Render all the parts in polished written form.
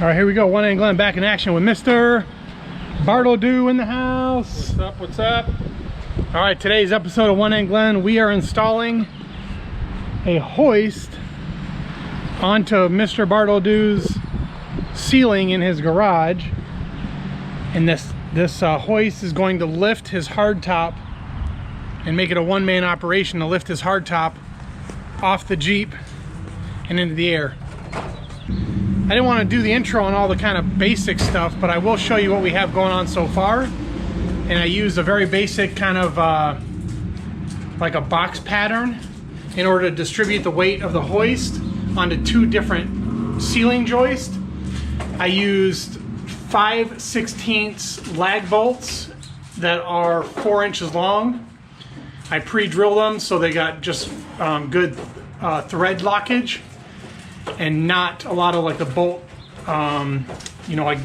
All right, here we go. OneNGlen back in action with Mr. Bartledew in the house. What's up? What's up? All right, today's episode of OneNGlen, we are installing a hoist onto Mr. Bartledew's ceiling in his garage. And this hoist is going to lift his hardtop and make it a one-man operation to lift his hardtop off the Jeep and into the air. I didn't want to do the intro on all the kind of basic stuff, but I will show you what we have going on so far. And I used a very basic kind of like a box pattern in order to distribute the weight of the hoist onto two different ceiling joists. I used 5/16 lag bolts that are 4 inches long. I pre-drilled them so they got just good thread lockage and not a lot of like the bolt, you know, like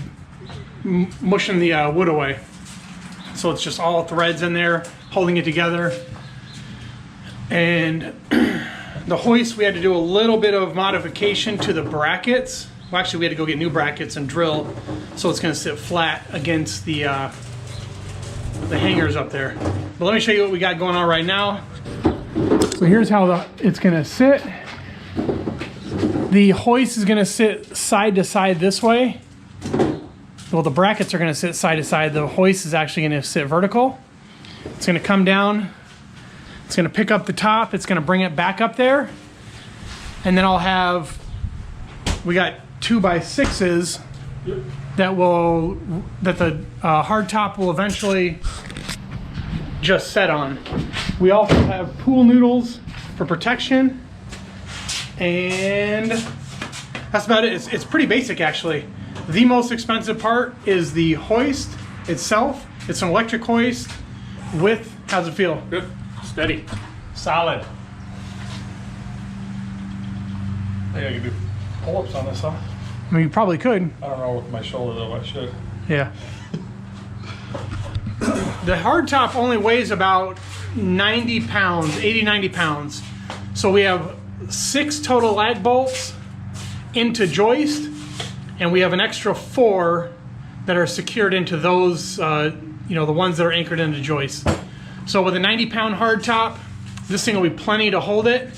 mushing the wood away. So it's just all threads in there holding it together. And the hoist, we had to do a little bit of modification to the brackets. Well, actually we had to go get new brackets and drill so it's going to sit flat against the hangers up there. But let me show you what we got going on right now. So here's how it's going to sit. The hoist is going to sit side to side this way. Well, the brackets are going to sit side to side. The hoist is actually going to sit vertical. It's going to come down. It's going to pick up the top. It's going to bring it back up there. And then I'll have, we got 2x6s that the hardtop will eventually just set on. We also have pool noodles for protection. And that's about it. It's pretty basic, actually. The most expensive part is the hoist itself. It's an electric hoist with, how's it feel? Good. Steady. Solid. I think I can do pull-ups on this, huh? I mean, you probably could. I don't know with my shoulder though, I should. Yeah. The hardtop only weighs about 90 pounds, 80, 90 pounds. So we have 6 total lag bolts into joist, and we have an extra 4 that are secured into those, you know, the ones that are anchored into joist. So with a 90-pound hardtop, this thing will be plenty to hold it.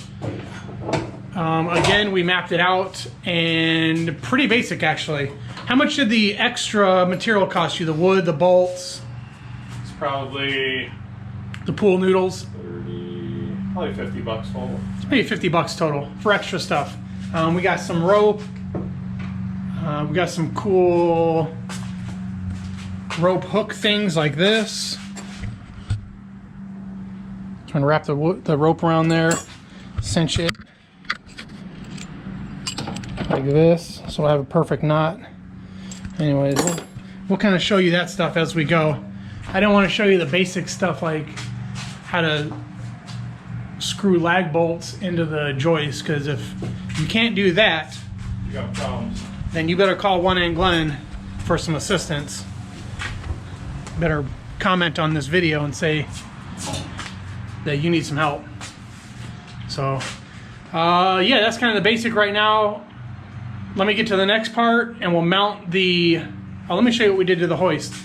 Again, we mapped it out, and pretty basic, actually. How much did the extra material cost you? The wood, the bolts? It's probably the pool noodles? 30, probably 50 bucks total. It's maybe 50 bucks total for extra stuff. We got some rope. We got some cool rope hook things like this. Trying to wrap the rope around there, cinch it like this, so we'll have a perfect knot. Anyways, we'll kind of show you that stuff as we go. I don't want to show you the basic stuff like how to screw lag bolts into the joist, because if you can't do that, You got problems. then you better call OneNGlen for some assistance. Better comment on this video and say that you need some help. So yeah, that's kind of the basic right now. Let me get to the next part and we'll mount the, let me show you what we did to the hoist.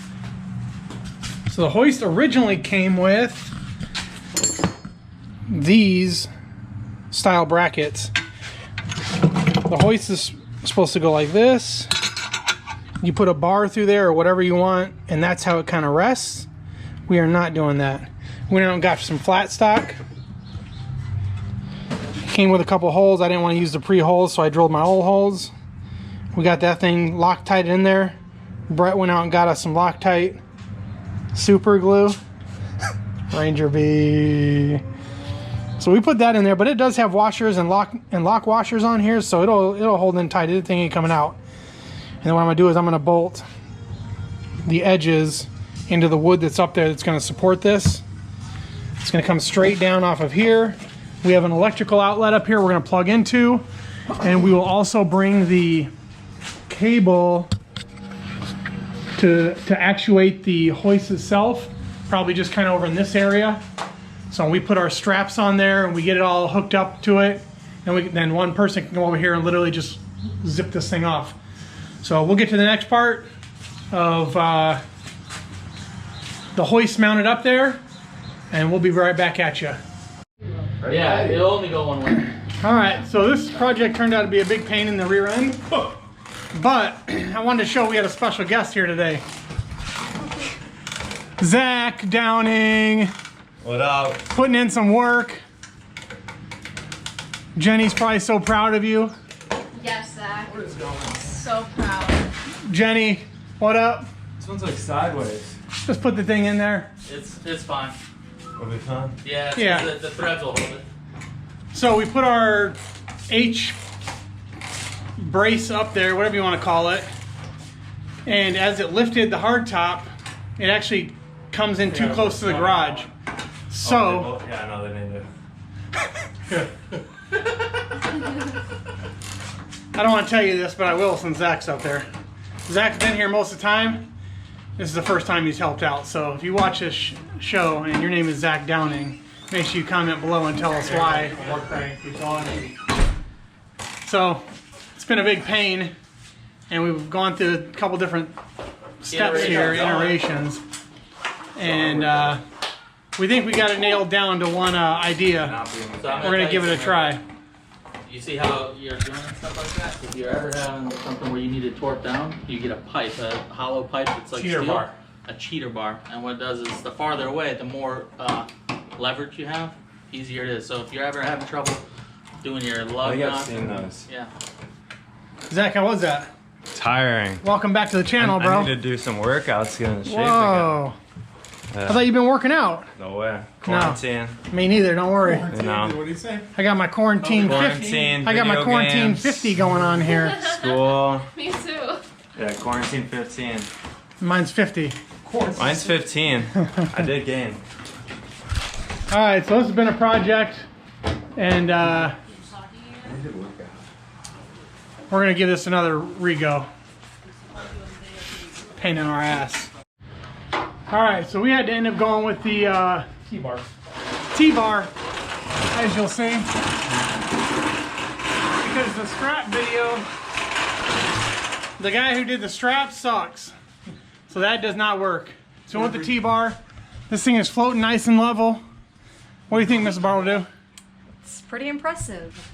So the hoist originally came with these style brackets. The hoist is supposed to go like this. You put a bar through there or whatever you want, and that's how it kind of rests. We are not doing that. We went out and got some flat stock. Came with a couple holes. I didn't want to use the pre-holes, so I drilled my old holes. We got that thing Loctite in there. Brett went out and got us some Loctite super glue. Ranger B. So we put that in there, but it does have washers and lock washers on here, so it'll hold in tight. The thing ain't coming out. And then what I'm gonna do is I'm gonna bolt the edges into the wood that's up there that's gonna support this. It's gonna come straight down off of here. We have an electrical outlet up here we're gonna plug into, and we will also bring the cable to actuate the hoist itself, probably just kind of over in this area. So we put our straps on there and we get it all hooked up to it, and then one person can go over here and literally just zip this thing off. So we'll get to the next part of the hoist mounted up there, and we'll be right back at you. Yeah, it'll only go one way. All right, so this project turned out to be a big pain in the rear end, but I wanted to show we had a special guest here today. Zach Downing. What up? Putting in some work. Jenny's probably so proud of you. Yes, Zach. What is going on? So proud. Jenny, what up? This one's like sideways. Just put the thing in there. It's fine. Will be fun? Yeah, Yeah. The threads will hold it. So we put our H brace up there, whatever you want to call it, and as it lifted the hardtop, it actually comes in too close to the garage. So, yeah, no, they need it. I don't want to tell you this, but I will since Zach's up there. Zach's been here most of the time. This is the first time he's helped out. So if you watch this show and your name is Zach Downing, make sure you comment below and tell us why. So it's been a big pain, and we've gone through a couple different steps here, iterations, and we think we got it nailed down to one idea. So We're gonna give it a try. You see how you're doing and stuff like that? If you're ever having something where you need to torque down, you get a pipe, a hollow pipe that's like Cheater steel, bar. a cheater bar. And what it does is the farther away, the more leverage you have, easier it is. So if you're ever having trouble doing your I lug think I've nut, seen those. yeah. Zach, how was that? Tiring. Welcome back to the channel, I bro. need to do some workouts, get in shape Whoa. I thought you've been working out. again. No way. Quarantine. Me neither, don't worry. You know. What do you say? I got my quarantine 50. Quarantine. I got my video quarantine games, 50 going on here. School. Me too. Yeah, quarantine 15. Mine's 50. Mine's 15. I did gain. All right, so this has been a project, and we're gonna give this another re-go. Pain in our ass. All right, so we had to end up going with the T-bar. T-bar, as you'll see, because the strap video, the guy who did the strap sucks, so that does not work. So with the T-bar, this thing is floating nice and level. What do you think, Mr. Barlow? It's pretty impressive.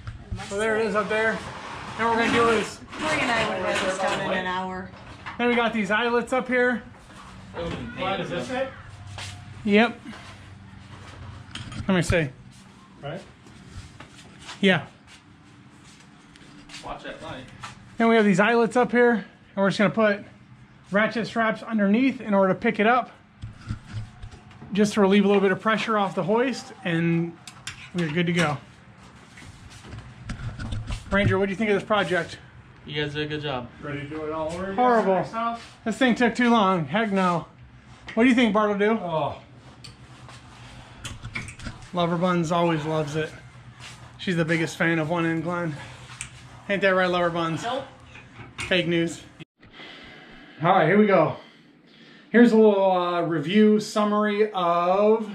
So there it is up there. And what we're gonna do is, Corey and I would have had this done in an hour. then we got these eyelets up here. What is this it? Yep. Let me see. Right? Yeah. Watch that light. And we have these eyelets up here, and we're just gonna put ratchet straps underneath in order to pick it up, just to relieve a little bit of pressure off the hoist, and we're good to go. Ranger, what do you think of this project? You guys did a good job. Ready to do it all over again? Horrible. Next house? This thing took too long. Heck no. What do you think, Bartle? Do? Oh, Lover Buns always loves it. She's the biggest fan of OneNGlen. Ain't that right, Lover Buns? Nope. Fake news. All right, here we go. Here's a little review summary of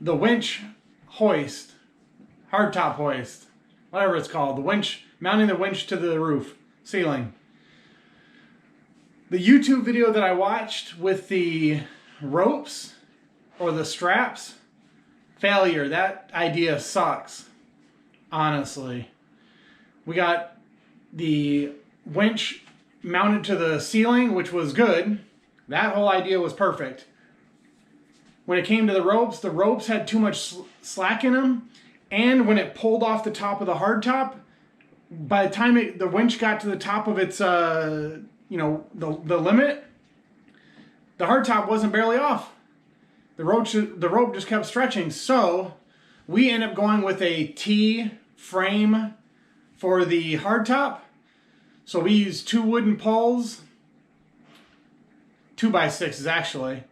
the winch hoist, hardtop hoist, whatever it's called. The winch, mounting the winch to the roof ceiling. The YouTube video that I watched with the ropes or the straps, failure. That idea sucks, honestly. We got the winch mounted to the ceiling, which was good. That whole idea was perfect. When it came to the ropes had too much slack in them, and when it pulled off the top of the hardtop, by the time the winch got to the top of its, the limit, the hardtop wasn't barely off. The rope just kept stretching. So we ended up going with a T frame for the hardtop. So we used 2 wooden poles, 2x6s actually.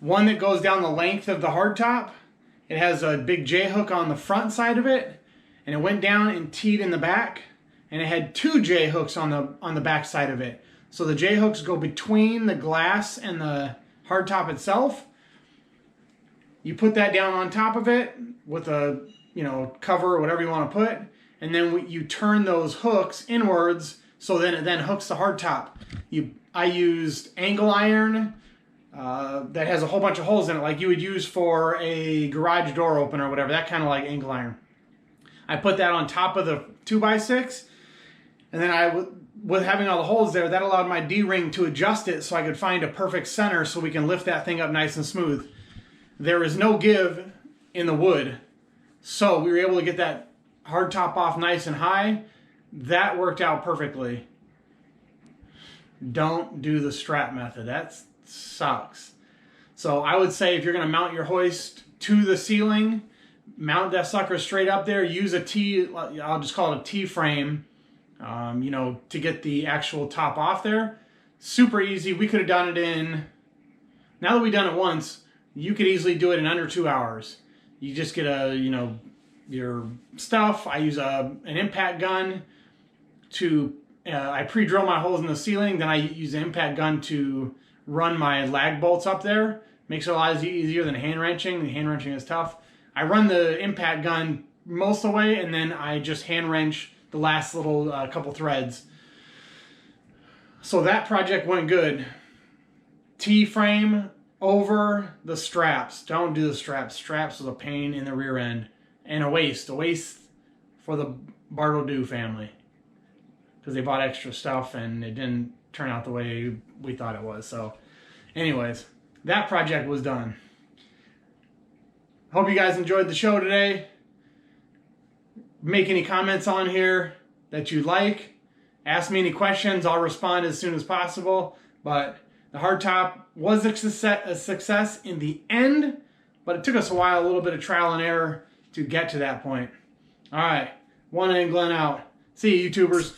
One that goes down the length of the hardtop. It has a big J-hook on the front side of it, and it went down and teed in the back, and it had 2 J-hooks on the back side of it. So the J-hooks go between the glass and the hardtop itself. You put that down on top of it with a cover or whatever you want to put, and then you turn those hooks inwards So then it then hooks the hardtop. I used angle iron that has a whole bunch of holes in it, like you would use for a garage door opener or whatever, that kind of like angle iron. I put that on top of the 2x6, and then with having all the holes there, that allowed my D-ring to adjust it so I could find a perfect center so we can lift that thing up nice and smooth. There is no give in the wood, so we were able to get that hardtop off nice and high. That worked out perfectly. Don't do the strap method. That sucks. So I would say if you're going to mount your hoist to the ceiling, mount that sucker straight up there. Use a T, I'll just call it a T-frame, you know, to get the actual top off there. Super easy. We could have done it in, now that we've done it once, you could easily do it in under 2 hours. You just get you know, your stuff. I use an impact gun to, I pre-drill my holes in the ceiling, then I use an impact gun to run my lag bolts up there. Makes it a lot easier than hand wrenching. The hand wrenching is tough. I run the impact gun most of the way, and then I just hand wrench the last little couple threads. So that project went good. T-frame over the straps. Don't do the straps. Straps was a pain in the rear end. And a waist. A waist for the Bartle-Do family. Because they bought extra stuff and it didn't turn out the way we thought it was. So anyways, that project was done. Hope you guys enjoyed the show today. Make any comments on here that you like. Ask me any questions. I'll respond as soon as possible. But the hardtop was a success in the end, but it took us a while, a little bit of trial and error to get to that point. All right, OneNGlen out. See you, YouTubers.